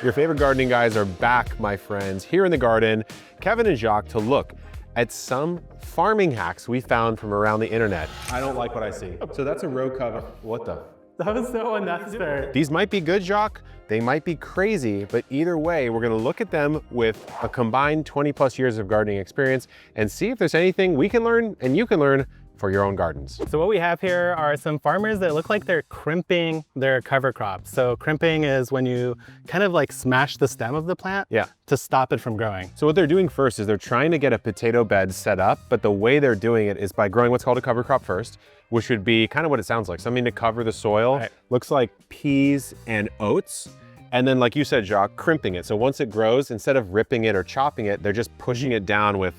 Your favorite gardening guys are back, my friends, here in the garden, Kevin and Jacques, to look at some farming hacks we found from around the internet. I don't like what I see. So that's a row cover. What the? That was so unnecessary. These might be good, Jacques. They might be crazy, but either way, we're gonna look at them with a combined 20+ years of gardening experience and see if there's anything we can learn and you can learn for your own gardens. So what we have here are some farmers that look like they're crimping their cover crop. So crimping is when you kind of like smash the stem of the plant to stop it from growing. So what they're doing first is they're trying to get a potato bed set up, but the way they're doing it is by growing what's called a cover crop first, which would be kind of what it sounds like, something to cover the soil. Right. Looks like peas and oats. And then, like you said, Jacques, crimping it. So once it grows, instead of ripping it or chopping it, they're just pushing it down with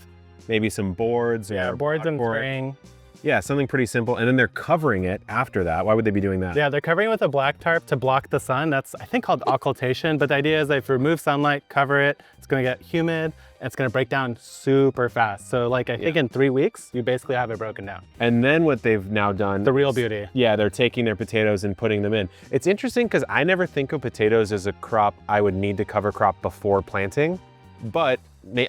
maybe some boards. Yeah, or boards and string. Yeah, something pretty simple. And then they're covering it after that. Why would they be doing that? Yeah, they're covering it with a black tarp to block the sun. That's, I think, called occultation. But the idea is that if you remove sunlight, cover it, it's gonna get humid, and it's gonna break down super fast. So like, I think in 3 weeks, you basically have it broken down. And then what they've now done— The real beauty. Yeah, they're taking their potatoes and putting them in. It's interesting because I never think of potatoes as a crop I would need to cover crop before planting, but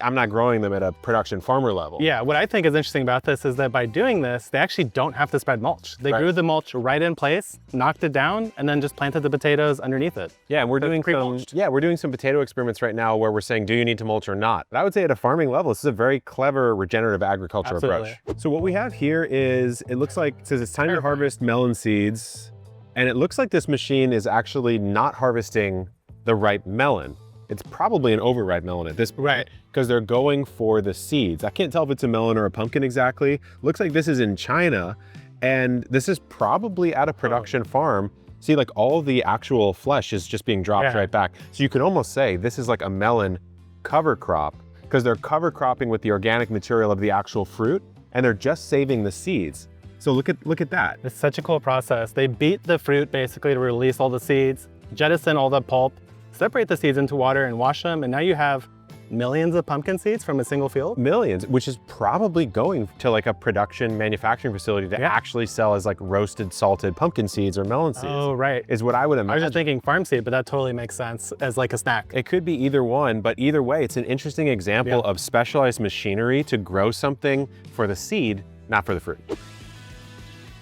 I'm not growing them at a production farmer level. Yeah, what I think is interesting about this is that by doing this, they actually don't have to spread mulch. They grew the mulch right in place, knocked it down, and then just planted the potatoes underneath it. Yeah, and we're doing some potato experiments right now where we're saying, do you need to mulch or not? But I would say at a farming level, this is a very clever regenerative agriculture approach. So what we have here is, it looks like, it says it's time to harvest melon seeds. And it looks like this machine is actually not harvesting the ripe melon. It's probably an overripe melon at this point. Right. Because they're going for the seeds. I can't tell if it's a melon or a pumpkin exactly. Looks like this is in China, and this is probably at a production farm. See, like all the actual flesh is just being dropped right back. So you can almost say this is like a melon cover crop, because they're cover cropping with the organic material of the actual fruit, and they're just saving the seeds. So look at that. It's such a cool process. They beat the fruit basically to release all the seeds, jettison all the pulp, separate the seeds into water and wash them, and now you have millions of pumpkin seeds from a single field. Millions, which is probably going to like a production manufacturing facility to actually sell as like roasted, salted pumpkin seeds or melon seeds. Oh, right. Is what I would imagine. I was just thinking farm seed, but that totally makes sense as like a snack. It could be either one, but either way, it's an interesting example of specialized machinery to grow something for the seed, not for the fruit.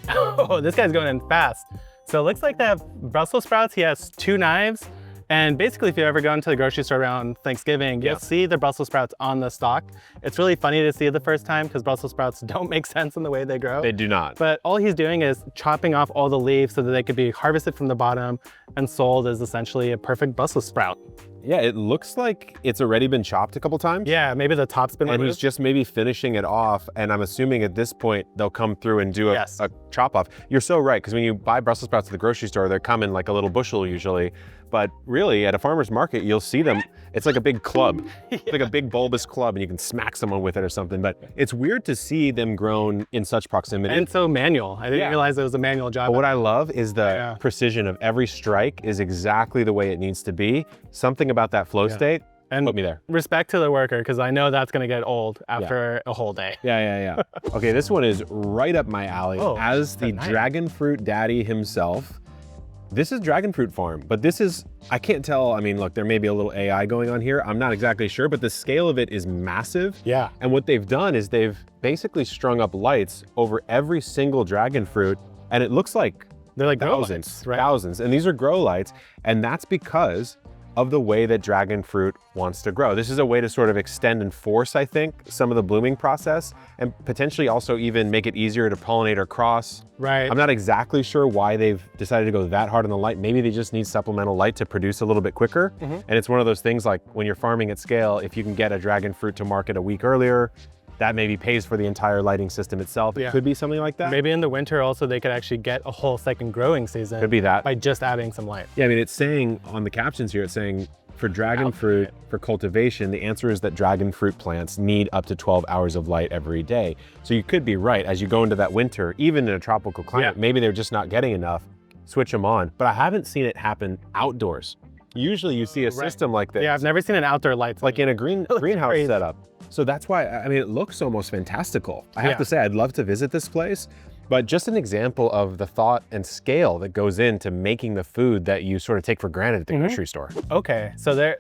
Oh, this guy's going in fast. So it looks like they have Brussels sprouts. He has 2 knives. And basically, if you ever go into the grocery store around Thanksgiving, you'll see the Brussels sprouts on the stalk. It's really funny to see it the first time because Brussels sprouts don't make sense in the way they grow. They do not. But all he's doing is chopping off all the leaves so that they could be harvested from the bottom and sold as essentially a perfect Brussels sprout. Yeah, it looks like it's already been chopped a couple times. Yeah, maybe the top's been removed. And he's just maybe finishing it off. And I'm assuming at this point, they'll come through and do a chop off. You're so right, because when you buy Brussels sprouts at the grocery store, they come in like a little bushel usually. But really, at a farmer's market, you'll see them. It's like a big club, like a big bulbous club, and you can smack someone with it or something. But it's weird to see them grown in such proximity. And so manual. I didn't realize it was a manual job. But what I love is the precision of every strike is exactly the way it needs to be. Something about that flow state put me there. Respect to the worker, because I know that's going to get old after a whole day. Yeah. Okay, this one is right up my alley. As the dragon fruit daddy himself, this is dragon fruit farm, but this is, I can't tell. I mean, look, there may be a little AI going on here. I'm not exactly sure, but the scale of it is massive. Yeah. And what they've done is they've basically strung up lights over every single dragon fruit, and it looks like they're like thousands, thousands. And these are grow lights, and that's because of the way that dragon fruit wants to grow. This is a way to sort of extend and force, I think, some of the blooming process, and potentially also even make it easier to pollinate or cross. Right. I'm not exactly sure why they've decided to go that hard on the light. Maybe they just need supplemental light to produce a little bit quicker. And it's one of those things like when you're farming at scale, if you can get a dragon fruit to market a week earlier, that maybe pays for the entire lighting system itself. It could be something like that. Maybe in the winter also they could actually get a whole second growing season. Could be that. By just adding some light. Yeah, I mean, it's saying on the captions here, it's saying for dragon fruit, for cultivation, the answer is that dragon fruit plants need up to 12 hours of light every day. So you could be right, as you go into that winter, even in a tropical climate, maybe they're just not getting enough, switch them on. But I haven't seen it happen outdoors. Usually you see a system like this. Yeah, I've never seen an outdoor light. Like in a greenhouse setup. So that's why, I mean, it looks almost fantastical. I have to say, I'd love to visit this place. But just an example of the thought and scale that goes into making the food that you sort of take for granted at the grocery store. Okay, so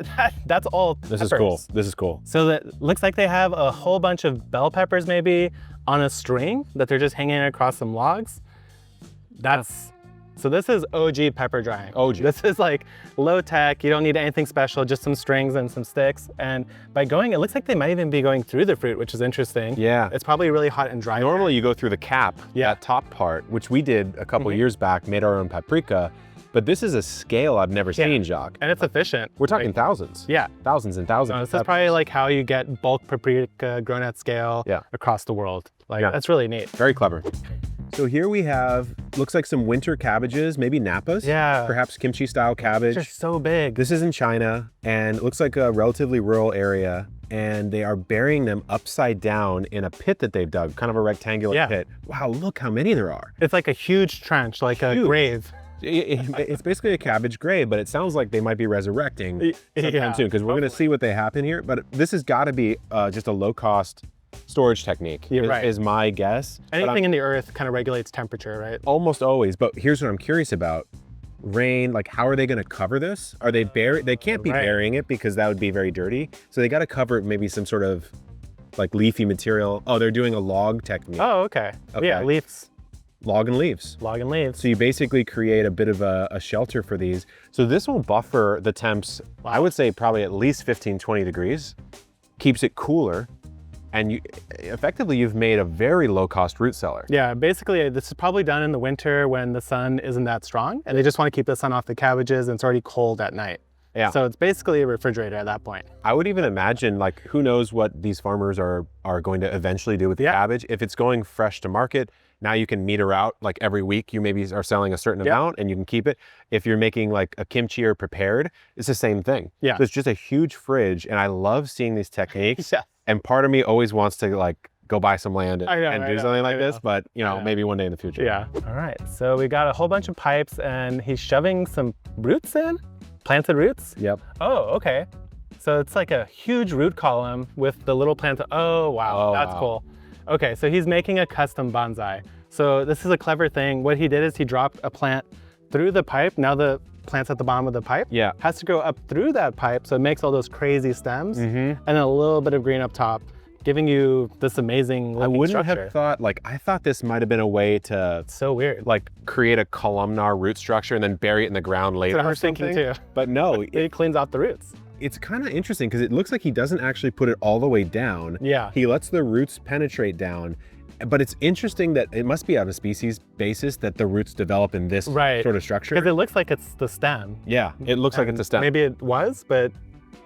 that's all This peppers. is cool. This is cool. So that looks like they have a whole bunch of bell peppers maybe on a string that they're just hanging across some logs. So this is OG pepper drying. OG. This is like low tech. You don't need anything special, just some strings and some sticks. And by going, it looks like they might even be going through the fruit, which is interesting. Yeah. It's probably really hot and dry. Normally you go through the cap, that top part, which we did a couple years back, made our own paprika. But this is a scale I've never seen, Jacques. And it's efficient. We're talking thousands. Yeah. Thousands and thousands. No, this is probably like how you get bulk paprika grown at scale across the world. Like that's really neat. Very clever. So here we have, looks like some winter cabbages, maybe Napas. Yeah. Perhaps kimchi style cabbage. They're so big. This is in China and it looks like a relatively rural area, and they are burying them upside down in a pit that they've dug, kind of a rectangular pit. Wow, look how many there are. It's like a huge trench, like a grave. It's basically a cabbage grave, but it sounds like they might be resurrecting sometime soon, because we're going to see what they happen here. But this has got to be just a low-cost storage technique, is my guess. Anything in the earth kind of regulates temperature, right? Almost always. But here's what I'm curious about. Rain, like how are they going to cover this? Are they they can't be burying it because that would be very dirty. So they got to cover it maybe some sort of like leafy material. Oh, they're doing a log technique. Oh, okay. Yeah, leaves. Log and leaves. Log and leaves. So you basically create a bit of a shelter for these. So this will buffer the temps, I would say probably at least 15, 20 degrees, keeps it cooler. And effectively you've made a very low cost root cellar. Yeah, basically this is probably done in the winter when the sun isn't that strong and they just want to keep the sun off the cabbages and it's already cold at night. Yeah. So it's basically a refrigerator at that point. I would even imagine, like, who knows what these farmers are going to eventually do with the cabbage. If it's going fresh to market, now you can meter out, like every week you maybe are selling a certain amount and you can keep it. If you're making like a kimchi or prepared, it's the same thing. Yeah. So it's just a huge fridge, and I love seeing these techniques. And part of me always wants to like go buy some land and do something like this, but you know, maybe one day in the future. Yeah. All right, so we got a whole bunch of pipes and he's shoving some roots in, planted roots. Yep. Oh, okay. So it's like a huge root column with the little plant. Oh, wow, that's cool. Okay, so he's making a custom bonsai. So this is a clever thing. What he did is he dropped a plant through the pipe. Now the plant's at the bottom of the pipe. Yeah. Has to go up through that pipe, so it makes all those crazy stems and then a little bit of green up top, giving you this amazing looking I wouldn't structure. have thought, like, I thought this might have been a way to, it's so weird, like create a columnar root structure and then bury it in the ground later. That's what I was thinking too. But no, it cleans out the roots. It's kind of interesting because it looks like he doesn't actually put it all the way down. Yeah. He lets the roots penetrate down. But it's interesting that it must be on a species basis that the roots develop in this sort of structure. Because it looks like it's the stem. Yeah, it looks like it's a stem. Maybe it was, but...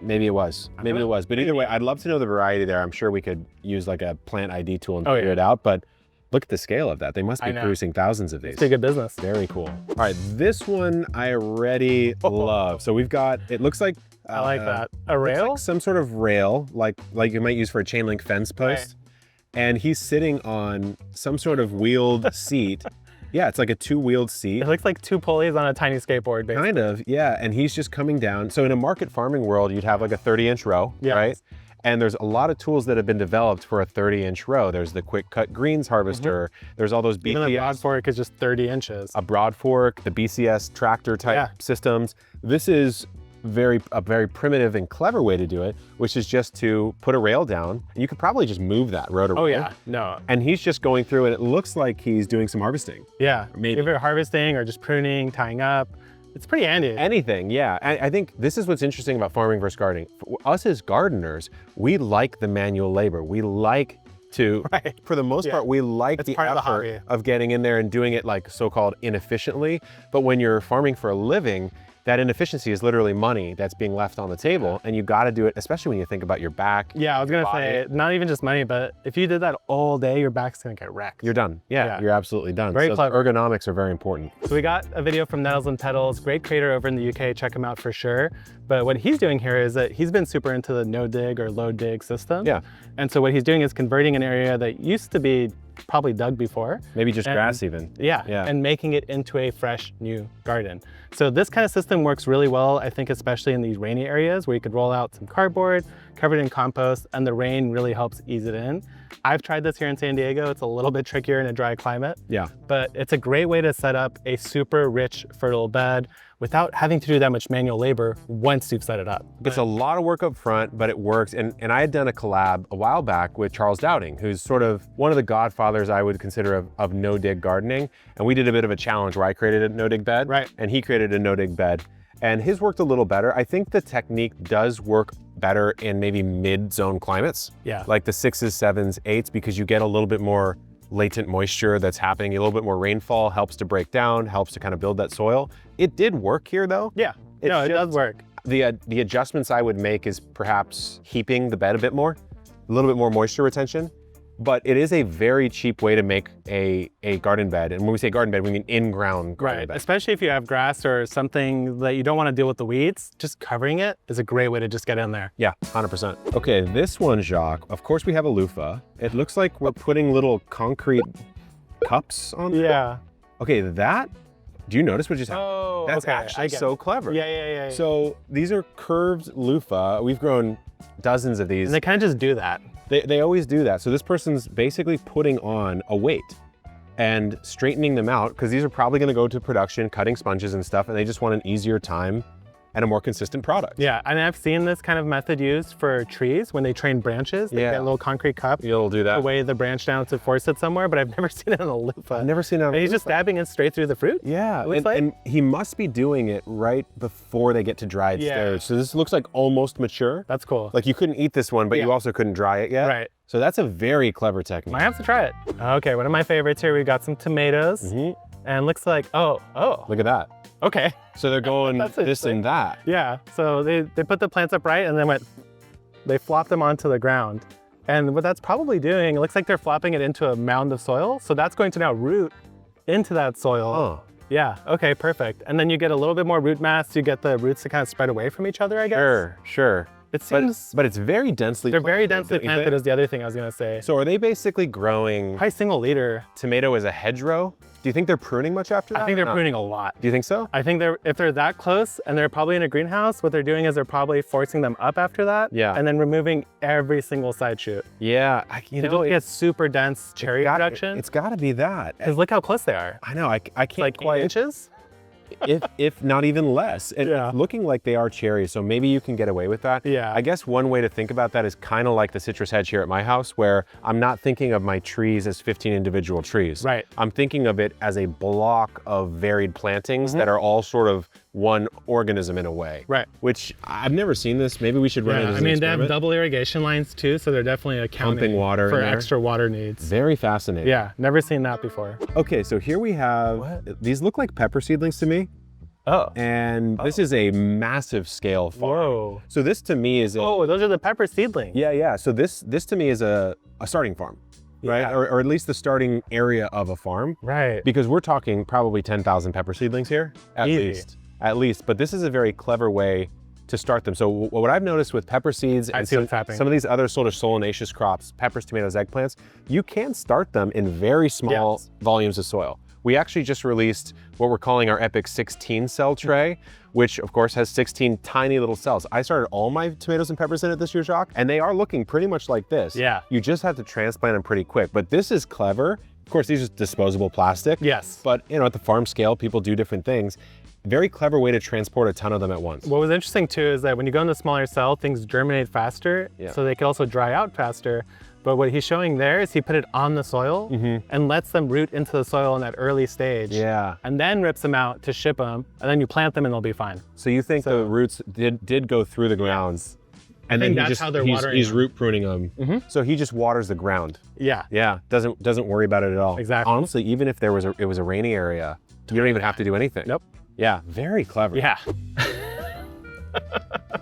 Maybe it was. Maybe it was. But either way, I'd love to know the variety there. I'm sure we could use like a plant ID tool and figure it out. But look at the scale of that. They must be producing thousands of these. It's a good business. Very cool. All right, this one I already love. So we've got, it looks like... I like that. A rail? Like some sort of rail, like you might use for a chain link fence post. And he's sitting on some sort of wheeled seat. Yeah, it's like a two-wheeled seat. It looks like two pulleys on a tiny skateboard, basically. Kind of, yeah. And he's just coming down. So in a market farming world, you'd have like a 30-inch row, right? And there's a lot of tools that have been developed for a 30-inch row. There's the quick cut greens harvester. There's all those BCS. Even a broad fork is just 30 inches. A broad fork, the BCS tractor type systems. This is a very primitive and clever way to do it, which is just to put a rail down. You could probably just move that rotor. Oh yeah, no. And he's just going through and it looks like he's doing some harvesting. Yeah, maybe. If you're harvesting or just pruning, tying up, it's pretty handy. Anything, yeah. I think this is what's interesting about farming versus gardening. For us as gardeners, we like the manual labor. We like to, for the most part, we like the effort of getting in there and doing it like so-called inefficiently. But when you're farming for a living, that inefficiency is literally money that's being left on the table, and you got to do it, especially when you think about your back. Yeah, I was gonna say, not even just money, but if you did that all day, your back's gonna get wrecked. You're done. Yeah, you're absolutely done. Very clever. Ergonomics are very important. So we got a video from Nettles and Petals, great creator over in the UK, check him out for sure. But what he's doing here is that he's been super into the no dig or low dig system. Yeah. And so what he's doing is converting an area that used to be probably dug before. Maybe just And- grass even. Yeah, Yeah. and making it into a fresh new garden. So this kind of system works really well, I think, especially in these rainy areas where you could roll out some cardboard, cover it in compost, and the rain really helps ease it in. I've tried this here in San Diego. It's a little bit trickier in a dry climate, Yeah. but it's a great way to set up a super rich, fertile bed without having to do that much manual labor once you've set it up. It's a lot of work up front, but it works. And I had done a collab a while back with Charles Dowding, who's sort of one of the godfathers I would consider of no-dig gardening. And we did a bit of a challenge where I created a no-dig bed, Right. and he created a no-dig bed. And his worked a little better. I think the technique does work better in maybe mid-zone climates, Yeah. like the 6s, 7s, 8s, because you get a little bit more latent moisture that's happening. A little bit more rainfall helps to break down, helps to kind of build that soil. It did work here though. Yeah, It's no, it does just- work. The adjustments I would make is perhaps heaping the bed a bit more, a little bit more moisture retention. But it is a very cheap way to make a garden bed. And when we say garden bed, we mean in-ground garden Right, bed. especially if you have grass or something that you don't want to deal with the weeds, just covering it is a great way to just get in there. Yeah, 100%. Okay, this one, Jacques, of course we have a loofah. It looks like we're putting little concrete cups on. Yeah. Okay, do you notice what just happened? Oh, That's okay, I actually get so it. clever. Yeah. So these are curved loofah. We've grown dozens of these. And they kind of just do that. They always do that. So this person's basically putting on a weight and straightening them out, because these are probably gonna go to production, cutting sponges and stuff, and they just want an easier time and a more consistent product. Yeah, and I've seen this kind of method used for trees when they train branches. They get a little concrete cup, You'll do that. weigh the branch down to force it somewhere, but I've never seen it in a loofah. I've never seen it on And he's just stabbing it straight through the fruit? Yeah, It looks and, like? and he must be doing it right before they get to dried Yeah. stage. So this looks like almost mature. That's cool. Like you couldn't eat this one, but you Yeah. also couldn't dry it yet. Right. So that's a very clever technique. Might have to try it. Okay, one of my favorites here, we've got some tomatoes. Mhm. And looks like, oh, Look at that. okay. So they're going That's this and that. Yeah, so they put the plants upright and then they flop them onto the ground. And what that's probably doing, it looks like they're flopping it into a mound of soil. So that's going to now root into that soil. Oh. Yeah, okay, perfect. And then you get a little bit more root mass. You get the roots to kind of spread away from each other, I guess. Sure. It seems But it's very densely they're very planted, densely don't you planted think? is the other thing I was gonna say. So are they basically growing Probably single liter. tomato as a hedgerow? Do you think they're pruning much after that? I think or they're not? pruning a lot. Do you think so? I think if they're that close and they're probably in a greenhouse, what they're doing is they're probably forcing them up after that. Yeah. And then removing every single side shoot. Yeah, You don't get super dense cherry production. It's got to be that. Because look how close they are. I know. I can't Like 8 quite. inches? if not even less. And Yeah. looking like they are cherries, so maybe you can get away with that. Yeah. I guess one way to think about that is kind of like the citrus hedge here at my house, where I'm not thinking of my trees as 15 individual trees. Right. I'm thinking of it as a block of varied plantings that are all sort of one organism in a way. Right. Which I've never seen this. Maybe we should run it Yeah, as I an mean, they have experiment. double irrigation lines too, so they're definitely accounting Pumping water for in there. extra water needs. Very fascinating. Yeah, never seen that before. Okay, so here we have, these look like pepper seedlings to me. Oh. And this is a massive scale farm. Whoa. So this to me is Oh, those are the pepper seedlings. yeah. So this to me is a starting farm, right? Yeah. Or at least the starting area of a farm, Right. because we're talking probably 10,000 pepper seedlings here, at Easy. least. But this is a very clever way to start them. So what I've noticed with pepper seeds I and see what's happening. some of these other sort of solanaceous crops, peppers, tomatoes, eggplants, you can start them in very small Yes. volumes of soil. We actually just released what we're calling our Epic 16 cell tray, which of course has 16 tiny little cells. I started all my tomatoes and peppers in it this year, Jacques, and they are looking pretty much like this. Yeah. You just have to transplant them pretty quick, but this is clever. Of course, these are disposable plastic. Yes. But at the farm scale, people do different things. Very clever way to transport a ton of them at once. What was interesting too is that when you go in the smaller cell, things germinate faster, Yeah. so they can also dry out faster. But what he's showing there is he put it on the soil and lets them root into the soil in that early stage. Yeah. And then rips them out to ship them, and then you plant them and they'll be fine. So you think So- the roots did go through the ground, and think then that's how they're he's watering them. root pruning them. So he just waters the ground. Yeah. Yeah, doesn't worry about it at all. Exactly. Honestly, even if it was a rainy area, you don't even have to do anything. Nope. Yeah, very clever. Yeah.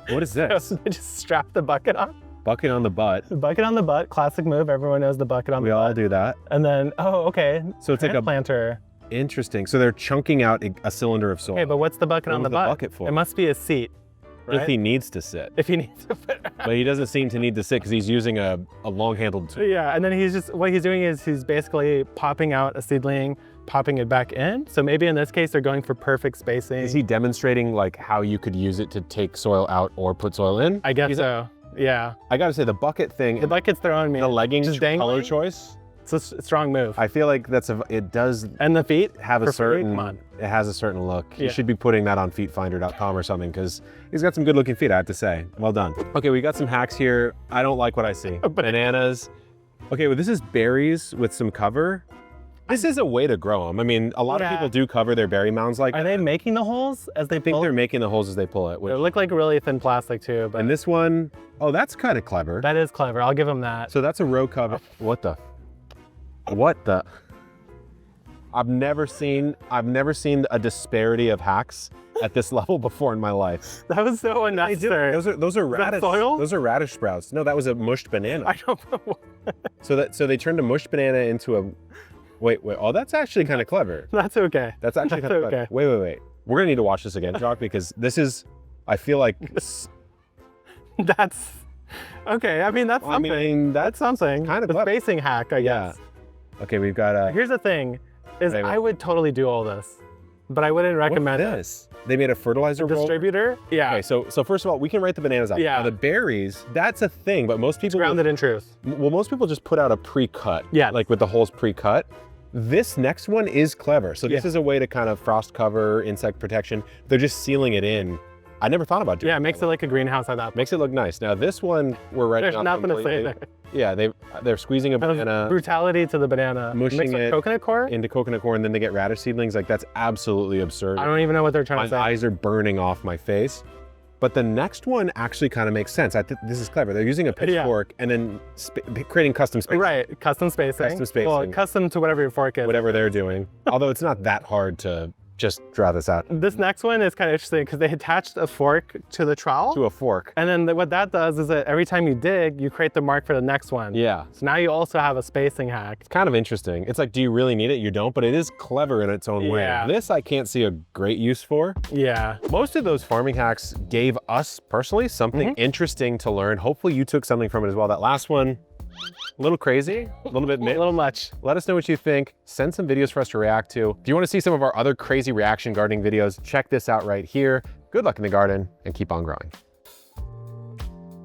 What is this? They just strap the bucket on. Bucket on the butt. The bucket on the butt, classic move. Everyone knows the bucket on We the all butt. do that. And then, oh, okay. So it's like a planter. interesting. So they're chunking out a cylinder of soil. Okay, but what's the bucket What on was the the butt? bucket for? It must be a seat. right? If he needs to sit. If he needs to fit. But he doesn't seem to need to sit because he's using a long-handled tool. Yeah, and then what he's doing is he's basically popping out a seedling, popping it back in. So maybe in this case, they're going for perfect spacing. Is he demonstrating like how you could use it to take soil out or put soil in? I guess so, yeah. I gotta say the bucket thing, The bucket's throwing me. the leggings Just color dangling? choice, It's a strong move. I feel like it does And the feet have a for free? certain, Come on. it has a certain look. You Yeah. should be putting that on feetfinder.com or something because he's got some good looking feet, I have to say. Well done. Okay, we got some hacks here. I don't like what I see. Bananas. Okay, well this is berries with some cover. This is a way to grow them. I mean, a lot of people do cover their berry mounds like Are they making the holes as they I think pull? they're making the holes as they pull it. They look like really thin plastic too, but And this one, oh, that's kind of clever. that is clever. I'll give them that. So that's a row cover. What the? I've never seen a disparity of hacks at this level before in my life. That was so unnecessary. Those are radish. soil? Those are radish sprouts. No, that was a mushed banana. I don't know. So they turned a mushed banana into a. Wait. Oh, that's actually kind of clever. That's okay. That's actually That's kind of okay. clever. Wait. We're gonna need to watch this again, Jacques, because this is. I feel like. That's okay. I mean, that's something. I mean, That's something. kind of the clever. spacing hack, I Yeah. guess. Okay, we've got a. Here's the thing, is Wait. I would totally do all this, but I wouldn't recommend it. this. They made a fertilizer roll. Distributor? Yeah. Okay, so first of all, we can write the bananas out. Yeah. Now the berries, that's a thing, but most people Grounded in truth. most people just put out a pre-cut. Yeah. Like with the holes pre-cut. This next one is clever. So this Yeah. is a way to kind of frost cover, insect protection. They're just sealing it in. I never thought about doing Yeah, it makes it like a greenhouse at that point. Makes it look nice. Now this one we're writing There's off nothing to say completely. there. Yeah, they're squeezing a banana Brutality to the banana. Mushing Mixed with it coconut core? into coconut corn, then they get radish seedlings. Like that's absolutely absurd. I don't even know what they're trying My to say. eyes are burning off my face. But the next one actually kind of makes sense. I think this is clever. They're using a pitchfork and then creating custom space, Right, custom spacing. Custom spacing. Well, custom to whatever your fork is. whatever they're doing. Although it's not that hard to just draw this out This next one is kind of interesting because they attached a fork to the trowel. to a fork. And then what that does is that every time you dig, you create the mark for the next one. Yeah, So now you also have a spacing hack. it's kind of interesting. It's like, do you really need it? You don't, but it is clever in its own way. Yeah. This I can't see a great use for. Yeah. Most of those farming hacks gave us personally something interesting to learn. Hopefully you took something from it as well. That last one, a little crazy, a little bit A mixed. little much. Let us know what you think. Send some videos for us to react to. If you want to see some of our other crazy reaction gardening videos, check this out right here. Good luck in the garden and keep on growing.